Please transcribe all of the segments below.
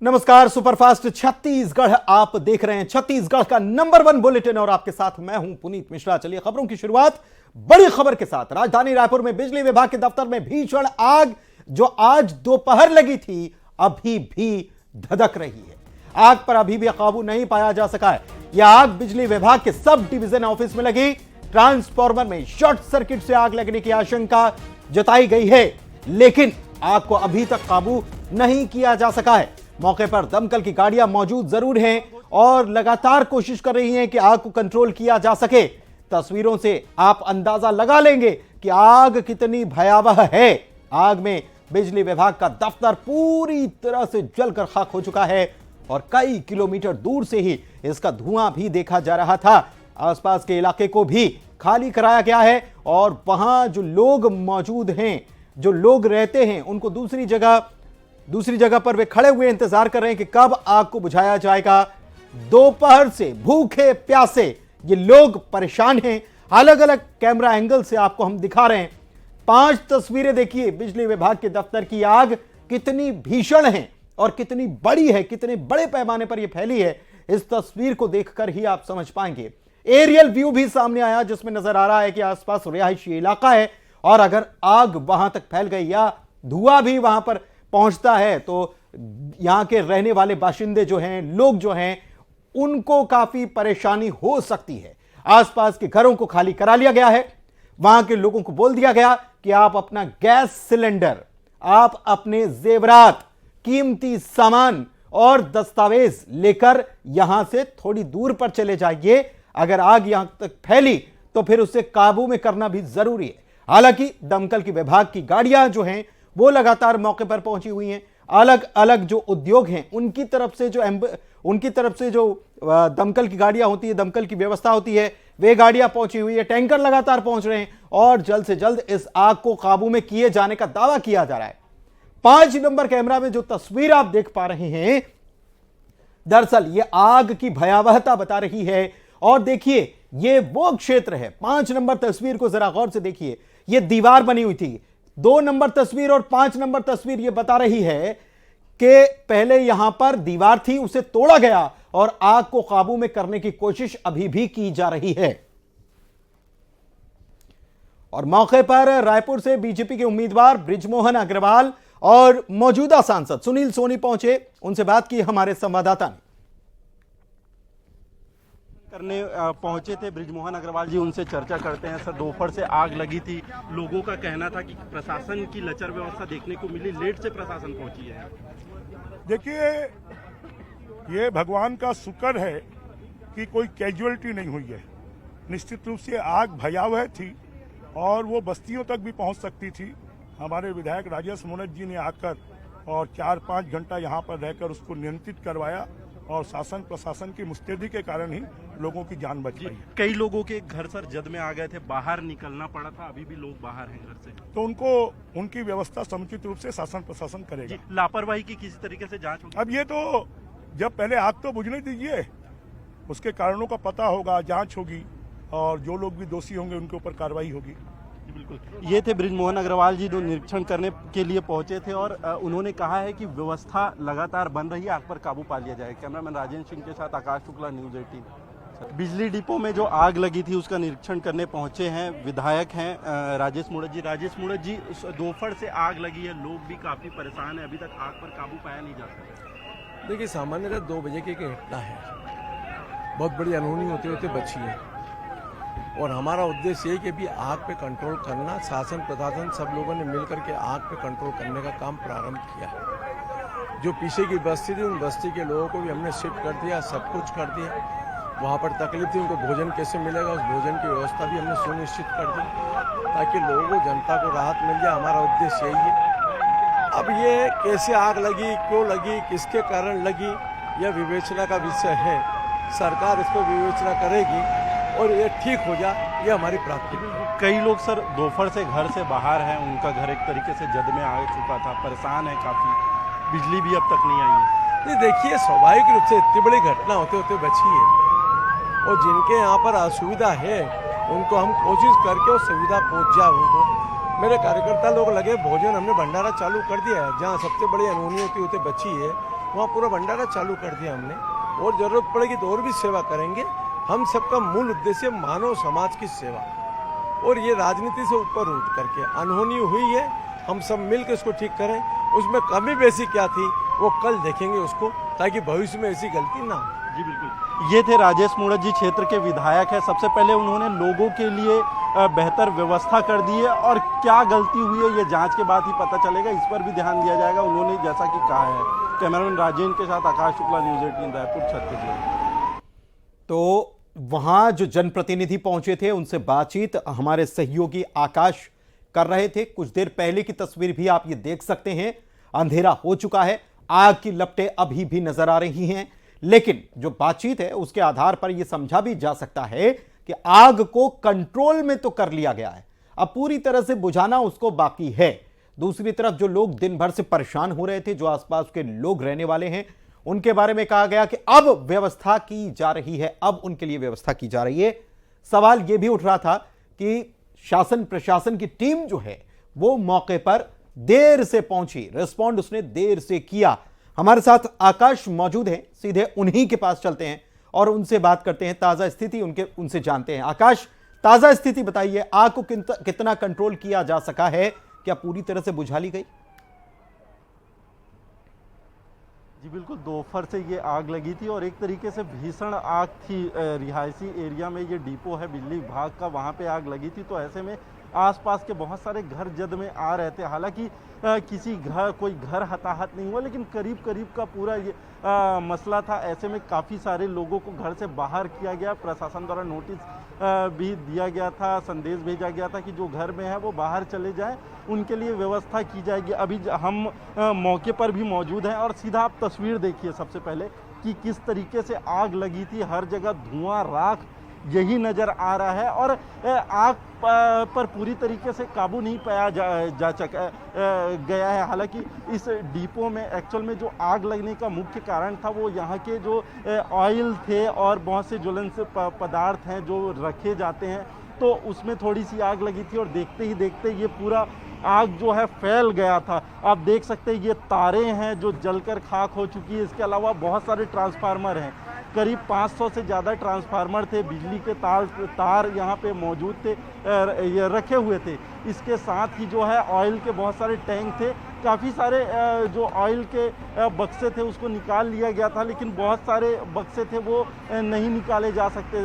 नमस्कार, सुपरफास्ट छत्तीसगढ़ आप देख रहे हैं। छत्तीसगढ़ का नंबर 1 बुलेटिन और आपके साथ मैं हूं पुनीत मिश्रा। चलिए खबरों की शुरुआत बड़ी खबर के साथ। राजधानी रायपुर में बिजली विभाग के दफ्तर में भीषण आग जो आज दोपहर लगी थी अभी भी धधक रही है। आग पर अभी भी काबू नहीं पाया जा सका है। यह आग बिजली विभाग के सब डिवीजन ऑफिस में लगी ट्रांसफार्मर में शॉर्ट सर्किट से आग लगने की आशंका जताई गई है, लेकिन आग को अभी तक काबू नहीं किया जा सका है। मौके पर दमकल की गाड़ियां मौजूद जरूर हैं और लगातार कोशिश कर रही हैं कि आग को कंट्रोल किया जा सके। तस्वीरों से आप अंदाजा लगा लेंगे कि आग कितनी भयावह है। आग में बिजली विभाग का दफ्तर पूरी तरह से जलकर खाक हो चुका है और कई किलोमीटर दूर से ही इसका धुआं भी देखा जा रहा था। आसपास के इलाके को भी खाली कराया गया है और वहां जो लोग मौजूद हैं, जो लोग रहते हैं, उनको दूसरी जगह पर वे खड़े हुए इंतजार कर रहे हैं कि कब आग को बुझाया जाएगा। दोपहर से भूखे प्यासे ये लोग परेशान हैं। अलग अलग कैमरा एंगल से आपको हम दिखा रहे हैं। 5 तस्वीरें देखिए बिजली विभाग के दफ्तर की। आग कितनी भीषण है और कितनी बड़ी है, कितने बड़े पैमाने पर यह फैली है, इस तस्वीर को देखकर ही आप समझ पाएंगे। एरियल व्यू भी सामने आया जिसमें नजर आ रहा है कि आसपास रिहायशी इलाका है और अगर आग वहां तक फैल गई या धुआं भी वहां पर पहुंचता है तो यहां के रहने वाले बाशिंदे जो हैं, लोग जो हैं, उनको काफी परेशानी हो सकती है। आसपास के घरों को खाली करा लिया गया है। वहां के लोगों को बोल दिया गया कि आप अपना गैस सिलेंडर, आप अपने जेवरात, कीमती सामान और दस्तावेज लेकर यहां से थोड़ी दूर पर चले जाइए। अगर आग यहां तक फैली तो फिर उसे काबू में करना भी जरूरी है। हालांकि दमकल की विभाग की गाड़ियां जो हैं वो लगातार मौके पर पहुंची हुई हैं। अलग अलग जो उद्योग हैं उनकी तरफ से जो दमकल की गाड़ियां होती है, दमकल की व्यवस्था होती है, वे गाड़ियां पहुंची हुई है। टैंकर लगातार पहुंच रहे हैं और जल्द से जल्द इस आग को काबू में किए जाने का दावा किया जा रहा है। 5 नंबर कैमरा में जो तस्वीर आप देख पा रहे हैं, दरअसल ये आग की भयावहता बता रही है। और देखिए ये वो क्षेत्र है। 5 नंबर तस्वीर को जरा गौर से देखिए। ये दीवार बनी हुई थी। 2 नंबर तस्वीर और 5 नंबर तस्वीर यह बता रही है कि पहले यहां पर दीवार थी, उसे तोड़ा गया और आग को काबू में करने की कोशिश अभी भी की जा रही है। और मौके पर रायपुर से बीजेपी के उम्मीदवार बृजमोहन अग्रवाल और मौजूदा सांसद सुनील सोनी पहुंचे। उनसे बात की हमारे संवाददाता ने। करने पहुंचे थे बृजमोहन अग्रवाल जी, उनसे चर्चा करते हैं। सर, दोपहर से आग लगी थी, लोगों का कहना था कि प्रशासन की लचर व्यवस्था देखने को मिली, लेट से प्रशासन पहुंची है। देखिए, ये भगवान का शुक्र है कि कोई कैजुअलिटी नहीं हुई है। निश्चित रूप से आग भयावह थी और वो बस्तियों तक भी पहुंच सकती थी। हमारे विधायक राजेश मोनक जी ने आकर और 4-5 घंटा यहाँ पर रहकर उसको नियंत्रित करवाया और शासन प्रशासन की मुस्तैदी के कारण ही लोगों की जान बच गई। कई लोगों के घर सर जद में आ गए थे, बाहर निकलना पड़ा था, अभी भी लोग बाहर हैं घर से, तो उनको उनकी व्यवस्था समुचित रूप से शासन प्रशासन करेगा। लापरवाही की किसी तरीके से जांच होगी। अब ये तो जब पहले आग तो बुझने दीजिए, उसके कारणों का पता होगा, जांच होगी और जो लोग भी दोषी होंगे उनके ऊपर कार्रवाई होगी। बिल्कुल। ये थे बृजमोहन अग्रवाल जी जो निरीक्षण करने के लिए पहुंचे थे और उन्होंने कहा है कि व्यवस्था लगातार बन रही है, आग पर काबू पा लिया जाए। कैमरामैन राजेंद्र सिंह के साथ आकाश शुक्ला, न्यूज़ 18। बिजली डिपो में जो आग लगी थी उसका निरीक्षण करने पहुंचे हैं विधायक हैं राजेश मूणत जी। राजेश मूणत जी, दोपहर से आग लगी है, लोग भी काफी परेशान है, अभी तक आग पर काबू पाया नहीं जा सका। देखिए, सामान्यतः 2 बजे की घटना है, बहुत बड़ी अनहोनी होते होते बची है और हमारा उद्देश्य ये कि भी आग पे कंट्रोल करना। शासन प्रशासन सब लोगों ने मिलकर के आग पे कंट्रोल करने का काम प्रारंभ किया है। जो पीछे की बस्ती थी उन बस्ती के लोगों को भी हमने शिफ्ट कर दिया, सब कुछ कर दिया। वहाँ पर तकलीफ थी, उनको भोजन कैसे मिलेगा उस भोजन की व्यवस्था भी हमने सुनिश्चित कर दी ताकि लोगों को, जनता को राहत मिल जाए। हमारा उद्देश्य यही है। अब ये कैसे आग लगी, क्यों लगी, किसके कारण लगी, यह विवेचना का विषय है। सरकार इसको विवेचना करेगी और ये ठीक हो जाए, ये हमारी प्राथमिकता है। कई लोग सर दोपहर से घर से बाहर हैं, उनका घर एक तरीके से जद में आ चुका था, परेशान है काफ़ी, बिजली भी अब तक नहीं आई है। नहीं, देखिए, स्वाभाविक रूप से इतनी बड़ी घटना होते होते बची है और जिनके यहाँ पर असुविधा है उनको हम कोशिश करके वो सुविधा पहुँच जाए उनको। मेरे कार्यकर्ता लोग लगे, भोजन हमने भंडारा चालू कर दिया है। जहाँ सबसे बड़ी अनहोनी होती होते बची है वहाँ पूरा भंडारा चालू कर दिया हमने, और जरूरत पड़ेगी तो और भी सेवा करेंगे। हम सबका मूल उद्देश्य मानव समाज की सेवा, और ये राजनीति से ऊपर उठ करके अनहोनी हुई है, हम सब मिलकर इसको ठीक करें। उसमें कमी बेसी क्या थी वो कल देखेंगे उसको, ताकि भविष्य में ऐसी गलती ना हो। जी बिल्कुल, ये थे राजेश मूणत जी, क्षेत्र के विधायक है। सबसे पहले उन्होंने लोगों के लिए बेहतर व्यवस्था कर दी है, और क्या गलती हुई है ये जांच के बाद ही पता चलेगा, इस पर भी ध्यान दिया जाएगा, उन्होंने जैसा कि कहा है। कैमरामैन राजेंद्र के साथ आकाश शुक्ला, न्यूज़ 18 रायपुर, छत्तीसगढ़। तो वहां जो जनप्रतिनिधि पहुंचे थे उनसे बातचीत हमारे सहयोगी आकाश कर रहे थे। कुछ देर पहले की तस्वीर भी आप ये देख सकते हैं। अंधेरा हो चुका है, आग की लपटें अभी भी नजर आ रही हैं, लेकिन जो बातचीत है उसके आधार पर यह समझा भी जा सकता है कि आग को कंट्रोल में तो कर लिया गया है, अब पूरी तरह से बुझाना उसको बाकी है। दूसरी तरफ जो लोग दिन भर से परेशान हो रहे थे, जो आसपास के लोग रहने वाले हैं, उनके बारे में कहा गया कि अब व्यवस्था की जा रही है, अब उनके लिए व्यवस्था की जा रही है। सवाल यह भी उठ रहा था कि शासन प्रशासन की टीम जो है वो मौके पर देर से पहुंची, रिस्पॉन्ड उसने देर से किया। हमारे साथ आकाश मौजूद हैं, सीधे उन्हीं के पास चलते हैं और उनसे बात करते हैं, ताजा स्थिति उनसे जानते हैं। आकाश, ताजा स्थिति बताइए, आग को कितना कंट्रोल किया जा सका है, क्या पूरी तरह से बुझा ली गई? जी बिल्कुल, दोपहर से ये आग लगी थी और एक तरीके से भीषण आग थी। रिहायशी एरिया में ये डिपो है बिजली विभाग का, वहाँ पे आग लगी थी, तो ऐसे में आसपास के बहुत सारे घर जद में आ रहे थे। हालांकि कोई घर हताहत नहीं हुआ, लेकिन करीब करीब का पूरा ये मसला था। ऐसे में काफ़ी सारे लोगों को घर से बाहर किया गया, प्रशासन द्वारा नोटिस भी दिया गया था, संदेश भेजा गया था कि जो घर में है वो बाहर चले जाएं, उनके लिए व्यवस्था की जाएगी। अभी हम मौके पर भी मौजूद हैं और सीधा आप तस्वीर देखिए सबसे पहले कि किस तरीके से आग लगी थी। हर जगह धुआं, राख यही नज़र आ रहा है, और आग पर पूरी तरीके से काबू नहीं पाया गया है। हालांकि इस डिपो में एक्चुअल में जो आग लगने का मुख्य कारण था वो यहाँ के जो ऑयल थे और बहुत से ज्वलनशील पदार्थ हैं जो रखे जाते हैं, तो उसमें थोड़ी सी आग लगी थी और देखते ही देखते ये पूरा आग जो है फैल गया था। आप देख सकते हैं ये तारें हैं जो जलकर खाक हो चुकी है। इसके अलावा बहुत सारे ट्रांसफार्मर हैं, करीब 500 से ज़्यादा ट्रांसफार्मर थे, बिजली के तार यहाँ पे मौजूद थे, ये रखे हुए थे। इसके साथ ही जो है ऑयल के बहुत सारे टैंक थे, काफ़ी सारे जो ऑयल के बक्से थे उसको निकाल लिया गया था, लेकिन बहुत सारे बक्से थे वो नहीं निकाले जा सकते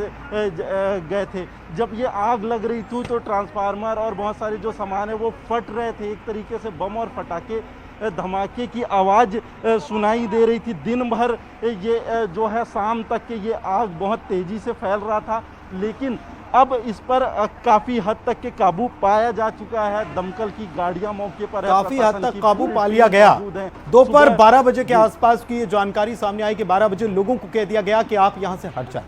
गए थे। जब ये आग लग रही थी तो ट्रांसफार्मर और बहुत सारे जो सामान है वो फट रहे थे। एक तरीके से बम और पटाखे धमाके की आवाज़ सुनाई दे रही थी। दिन भर ये जो है शाम तक के ये आग बहुत तेज़ी से फैल रहा था, लेकिन अब इस पर काफ़ी हद तक के काबू पाया जा चुका है। दमकल की गाड़ियां मौके पर है, काफी हद तक काबू पा लिया गया। दोपहर 12 बजे के आसपास की जानकारी सामने आई कि 12 बजे लोगों को कह दिया गया कि आप यहां से हट जाएं।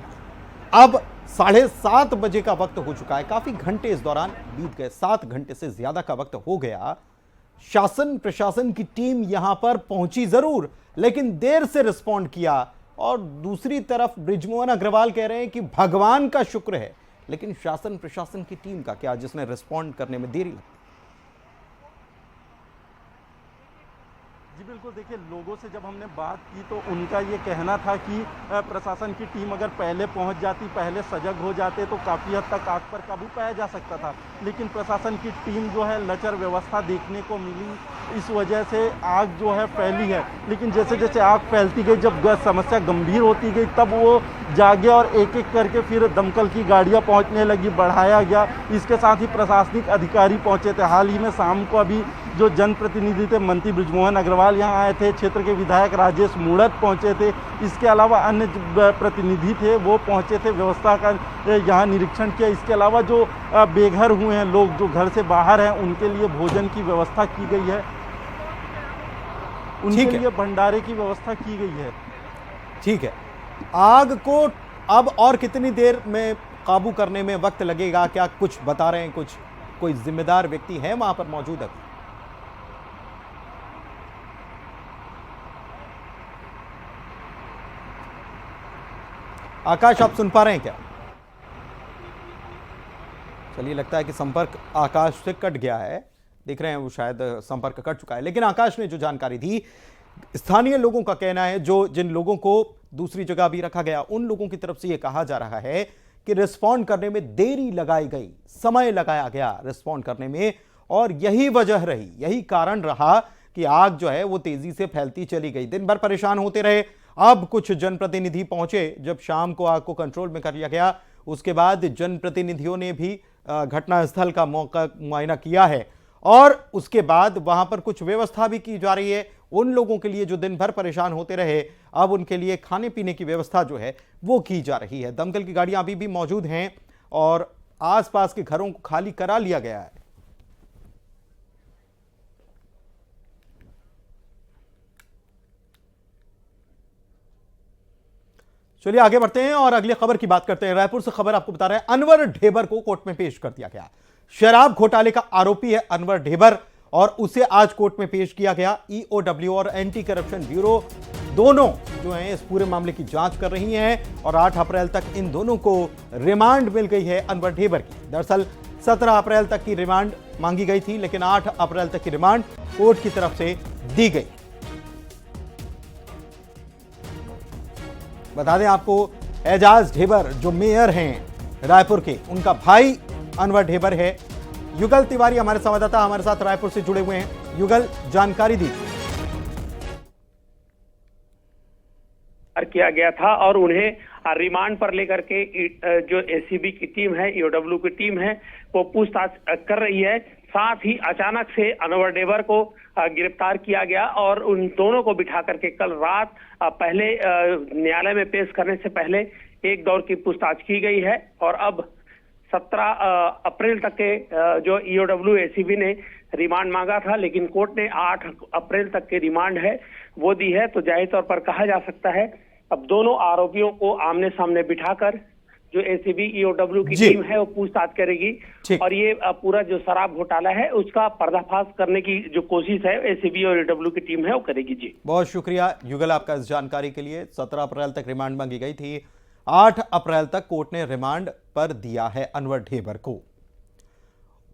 अब 7:30 बजे का वक्त हो चुका है, काफी घंटे इस दौरान बीत गए, 7 घंटे से ज्यादा का वक्त हो गया। शासन प्रशासन की टीम यहां पर पहुंची जरूर, लेकिन देर से रिस्पॉन्ड किया। और दूसरी तरफ बृजमोहन अग्रवाल कह रहे हैं कि भगवान का शुक्र है, लेकिन शासन प्रशासन की टीम का क्या, जिसने रिस्पॉन्ड करने में देरी लगी? जी बिल्कुल, देखिए लोगों से जब हमने बात की तो उनका ये कहना था कि प्रशासन की टीम अगर पहले पहुंच जाती, पहले सजग हो जाते तो काफ़ी हद तक आग पर काबू पाया जा सकता था, लेकिन प्रशासन की टीम जो है लचर व्यवस्था देखने को मिली, इस वजह से आग जो है फैली है। लेकिन जैसे जैसे आग फैलती गई, जब समस्या गंभीर होती गई, तब वो जागे और एक एक करके फिर दमकल की गाड़ियां पहुंचने लगी, बढ़ाया गया। इसके साथ ही प्रशासनिक अधिकारी पहुंचे थे। हाल ही में शाम को अभी जो जनप्रतिनिधि थे, मंत्री बृजमोहन अग्रवाल यहाँ आए थे, क्षेत्र के विधायक राजेश मूणत पहुंचे थे, इसके अलावा अन्य प्रतिनिधि थे वो पहुंचे थे, व्यवस्था का यहाँ निरीक्षण किया। इसके अलावा जो बेघर हुए हैं लोग, जो घर से बाहर हैं, उनके लिए भोजन की व्यवस्था की गई है, उनके लिए भंडारे की व्यवस्था की गई है। ठीक है, आग को अब और कितनी देर में काबू करने में वक्त लगेगा, क्या कुछ बता रहे हैं? कुछ कोई जिम्मेदार व्यक्ति है वहां पर मौजूद है? आकाश, आप सुन पा रहे हैं क्या? चलिए, लगता है कि संपर्क आकाश से कट गया है। देख रहे हैं वो शायद संपर्क कट चुका है। लेकिन आकाश ने जो जानकारी दी, स्थानीय लोगों का कहना है, जो जिन लोगों को दूसरी जगह भी रखा गया, उन लोगों की तरफ से यह कहा जा रहा है कि रिस्पॉन्ड करने में देरी लगाई गई, समय लगाया गया रिस्पॉन्ड करने में, और यही वजह रही, यही कारण रहा कि आग जो है वो तेजी से फैलती चली गई। दिन भर परेशान होते रहे। अब कुछ जनप्रतिनिधि पहुंचे, जब शाम को आग को कंट्रोल में कर लिया गया, उसके बाद जनप्रतिनिधियों ने भी घटनास्थल का मौका मुआयना किया है और उसके बाद वहां पर कुछ व्यवस्था भी की जा रही है। उन लोगों के लिए जो दिन भर परेशान होते रहे, अब उनके लिए खाने पीने की व्यवस्था जो है वो की जा रही है। दमकल की गाड़ियां अभी भी मौजूद हैं और आसपास के घरों को खाली करा लिया गया है। चलिए आगे बढ़ते हैं और अगली खबर की बात करते हैं। रायपुर से खबर आपको बता रहे हैं, अनवर ढेबर को कोर्ट में पेश कर दिया गया। शराब घोटाले का आरोपी है अनवर ढेबर और उसे आज कोर्ट में पेश किया गया। ईओडब्ल्यू और एंटी करप्शन ब्यूरो दोनों जो हैं इस पूरे मामले की जांच कर रही हैं और 8 अप्रैल तक इन दोनों को रिमांड मिल गई है अनवर ढेबर की। दरअसल 17 अप्रैल तक की रिमांड मांगी गई थी, लेकिन 8 अप्रैल तक की रिमांड कोर्ट की तरफ से दी गई। बता दें आपको, एजाज ढेबर जो मेयर हैं रायपुर के, उनका भाई अनवर ढेबर है। युगल तिवारी हमारे संवाददाता हमारे साथ रायपुर से जुड़े हुए हैं। युगल, जानकारी दीजिए। किया गया था और उन्हें रिमांड पर लेकर के जो एसीबी की टीम है, ईओडब्ल्यू की टीम है, वो पूछताछ कर रही है। साथ ही अचानक से अनवर ढेबर को गिरफ्तार किया गया और उन दोनों को बिठा करके कल रात पहले न्यायालय में पेश करने से पहले एक दौर की पूछताछ की गई है और अब 17 अप्रैल तक के जो ईओडब्ल्यू एसीबी ने रिमांड मांगा था, लेकिन कोर्ट ने 8 अप्रैल तक के रिमांड है वो दी है। तो जाहिर तौर पर कहा जा सकता है अब दोनों आरोपियों को आमने सामने बिठाकर जो एसीबी ईओडब्ल्यू की टीम है वो पूछताछ करेगी और ये पूरा जो शराब घोटाला है उसका पर्दाफाश करने की जो कोशिश है एसीबी और ईओडब्ल्यू की टीम है वो करेगी। जी बहुत शुक्रिया युगल आपका इस जानकारी के लिए। 17 अप्रैल तक रिमांड मांगी गई थी, 8 अप्रैल तक कोर्ट ने रिमांड पर दिया है अनवर ढेबर को।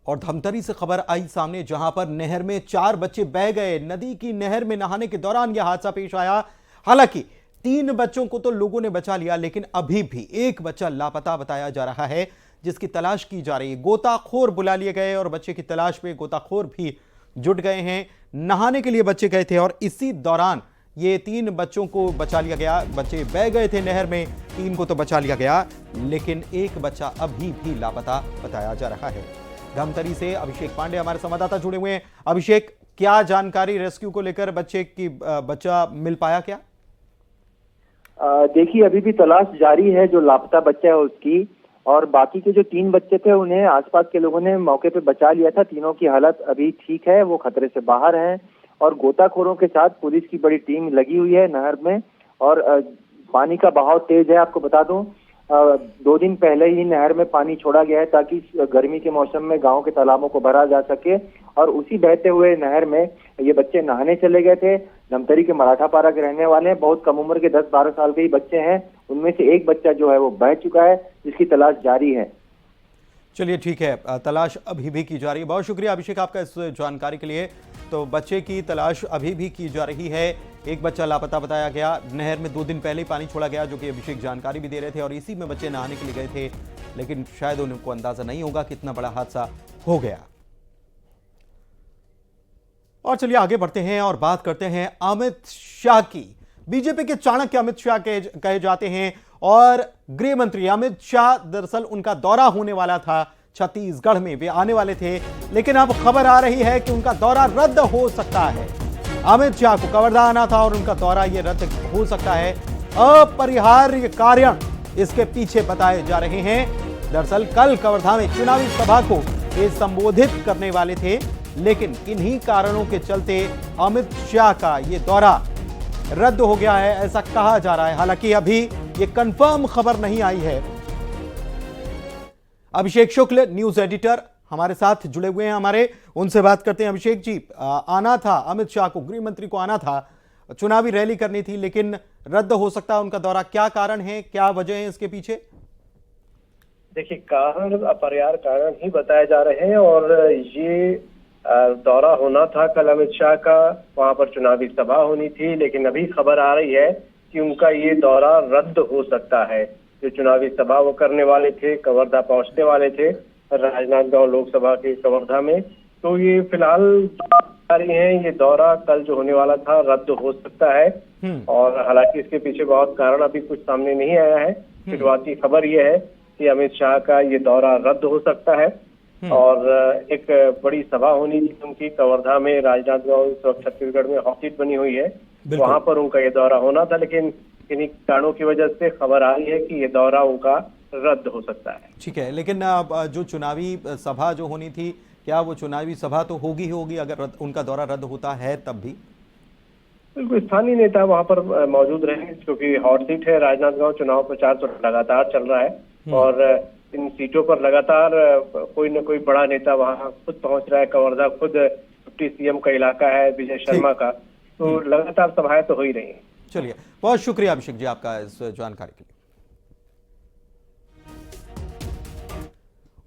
और धमतरी से खबर आई सामने, जहां पर नहर में 4 बच्चे बह गए। नदी की नहर में नहाने के दौरान यह हादसा पेश आया। हालांकि 3 बच्चों को तो लोगों ने बचा लिया, लेकिन अभी भी एक बच्चा लापता बताया जा रहा है, जिसकी तलाश की जा रही है। गोताखोर बुला लिए गए और बच्चे की तलाश में गोताखोर भी जुट गए हैं। नहाने के लिए बच्चे गए थे और इसी दौरान ये 3 बच्चों को बचा लिया गया। बच्चे बह गए थे नहर में, 3 को तो बचा लिया गया, लेकिन एक बच्चा अभी भी लापता बताया जा रहा है। धमतरी से अभिषेक पांडे हमारे संवाददाता जुड़े हुए हैं। अभिषेक, क्या जानकारी रेस्क्यू को लेकर, बच्चा मिल पाया क्या? देखिए, अभी भी तलाश जारी है जो लापता बच्चा है उसकी, और बाकी के जो 3 बच्चे थे उन्हें आसपास के लोगों ने मौके पे बचा लिया था। तीनों की हालत अभी ठीक है, वो खतरे से बाहर हैं और गोताखोरों के साथ पुलिस की बड़ी टीम लगी हुई है नहर में। और पानी का बहाव तेज है। आपको बता दूं, 2 दिन पहले ही नहर में पानी छोड़ा गया है ताकि गर्मी के मौसम में गांव के तालाबों को भरा जा सके, और उसी बहते हुए नहर में ये बच्चे नहाने चले गए थे। धमतरी के मराठापारा के रहने वाले हैं, बहुत कम उम्र के 10-12 साल के ही बच्चे हैं। उनमें से एक बच्चा जो है वो बह चुका है, जिसकी तलाश जारी है। चलिए ठीक है, तलाश अभी भी की जा रही है। बहुत शुक्रिया अभिषेक आपका इस जानकारी के लिए। तो बच्चे की तलाश अभी भी की जा रही है। एक बच्चा लापता बताया गया। नहर में 2 दिन पहले ही पानी छोड़ा गया, जो कि अभिषेक जानकारी भी दे रहे थे, और इसी में बच्चे नहाने के लिए गए थे, लेकिन शायद उनको अंदाजा नहीं होगा कितना बड़ा हादसा हो गया। और चलिए आगे बढ़ते हैं और बात करते हैं अमित शाह की। बीजेपी के चाणक्य अमित शाह कहे जाते हैं और गृह मंत्री अमित शाह, दरअसल उनका दौरा होने वाला था छत्तीसगढ़ में, वे आने वाले थे, लेकिन अब खबर आ रही है कि उनका दौरा रद्द हो सकता है। अमित शाह को कवर्धा आना था और उनका दौरा यह रद्द हो सकता है। अपरिहार्य कारण इसके पीछे बताए जा रहे हैं। दरअसल कल कवर्धा में चुनावी सभा को वे संबोधित करने वाले थे, लेकिन किन्हीं कारणों के चलते अमित शाह का यह दौरा रद्द हो गया है, ऐसा कहा जा रहा है। हालांकि अभी यह कंफर्म खबर नहीं आई है। अभिषेक शुक्ल न्यूज एडिटर हमारे साथ जुड़े हुए हैं, हमारे उनसे बात करते हैं। अभिषेक जी, आना था अमित शाह को, गृह मंत्री को आना था, चुनावी रैली करनी थी, लेकिन रद्द हो सकता है उनका दौरा। क्या कारण है, क्या वजह है इसके पीछे? देखिए, कारण अपरिहार्य कारण ही बताए जा रहे हैं और ये दौरा होना था कल अमित शाह का, वहां पर चुनावी सभा होनी थी, लेकिन अभी खबर आ रही है कि उनका ये दौरा रद्द हो सकता है। जो चुनावी सभा वो करने वाले थे, कवर्धा पहुंचने वाले थे, राजनांदगांव लोकसभा के कवर्धा में, तो ये फिलहाल आ रही है ये दौरा कल जो होने वाला था रद्द हो सकता है। और हालांकि इसके पीछे बहुत कारण अभी कुछ सामने नहीं आया है। शुरुआती खबर ये है कि अमित शाह का ये दौरा रद्द हो सकता है और एक बड़ी सभा होनी थी उनकी कवर्धा में, राजनांदगांव इस वक्त छत्तीसगढ़ में हॉट सीट बनी हुई है, वहां पर उनका ये दौरा होना था, लेकिन किन्हीं कारणों की वजह से खबर आ रही है कि ये दौरा उनका रद्द हो सकता है। ठीक है, लेकिन जो चुनावी सभा जो होनी थी, क्या वो चुनावी सभा तो होगी अगर उनका दौरा रद्द होता है तब भी? बिल्कुल, स्थानीय नेता वहां पर मौजूद रहे, क्योंकि हॉट सीट है। राजनांदगांव चुनाव प्रचार तो लगातार चल रहा है और इन सीटों पर लगातार कोई न कोई बड़ा नेता वहां खुद पहुंच रहा है। कवर्धा खुद डिप्टी सीएम का इलाका है, विजय शर्मा का, तो लगातार सभाएं तो हो ही रही हैं। चलिए, बहुत शुक्रिया अभिषेक जी आपका इस जानकारी के लिए।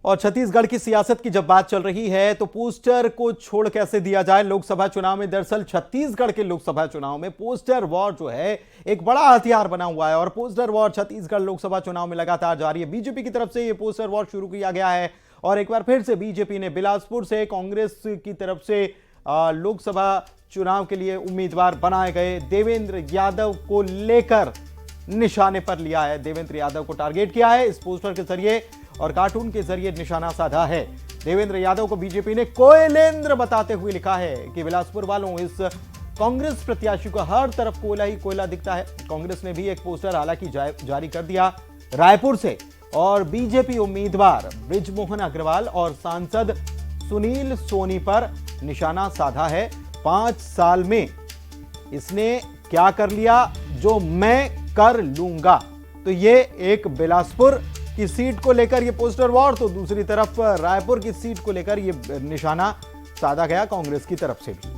और छत्तीसगढ़ की सियासत की जब बात चल रही है तो पोस्टर को छोड़ कैसे दिया जाए लोकसभा चुनाव में। दरअसल छत्तीसगढ़ के लोकसभा चुनाव में पोस्टर वॉर जो है एक बड़ा हथियार बना हुआ है और पोस्टर वॉर छत्तीसगढ़ लोकसभा चुनाव में लगातार जारी है। बीजेपी की तरफ से यह पोस्टर वॉर शुरू किया गया है और एक बार फिर से बीजेपी ने बिलासपुर से कांग्रेस की तरफ से लोकसभा चुनाव के लिए उम्मीदवार बनाए गए देवेंद्र यादव को लेकर निशाने पर लिया है। देवेंद्र यादव को टारगेट किया है इस पोस्टर के जरिए और कार्टून के जरिए निशाना साधा है। देवेंद्र यादव को बीजेपी ने कोयलेंद्र बताते हुए लिखा है कि बिलासपुर वालों, इस कांग्रेस प्रत्याशी को हर तरफ कोयला ही कोयला दिखता है। कांग्रेस ने भी एक पोस्टर हालांकि जारी कर दिया रायपुर से और बीजेपी उम्मीदवार बृजमोहन अग्रवाल और सांसद सुनील सोनी पर निशाना साधा है। 5 साल में इसने क्या कर लिया जो मैं कर लूंगा। तो ये एक बिलासपुर की सीट को लेकर ये पोस्टर वॉर, तो दूसरी तरफ रायपुर की सीट को लेकर ये निशाना साधा गया कांग्रेस की तरफ से भी।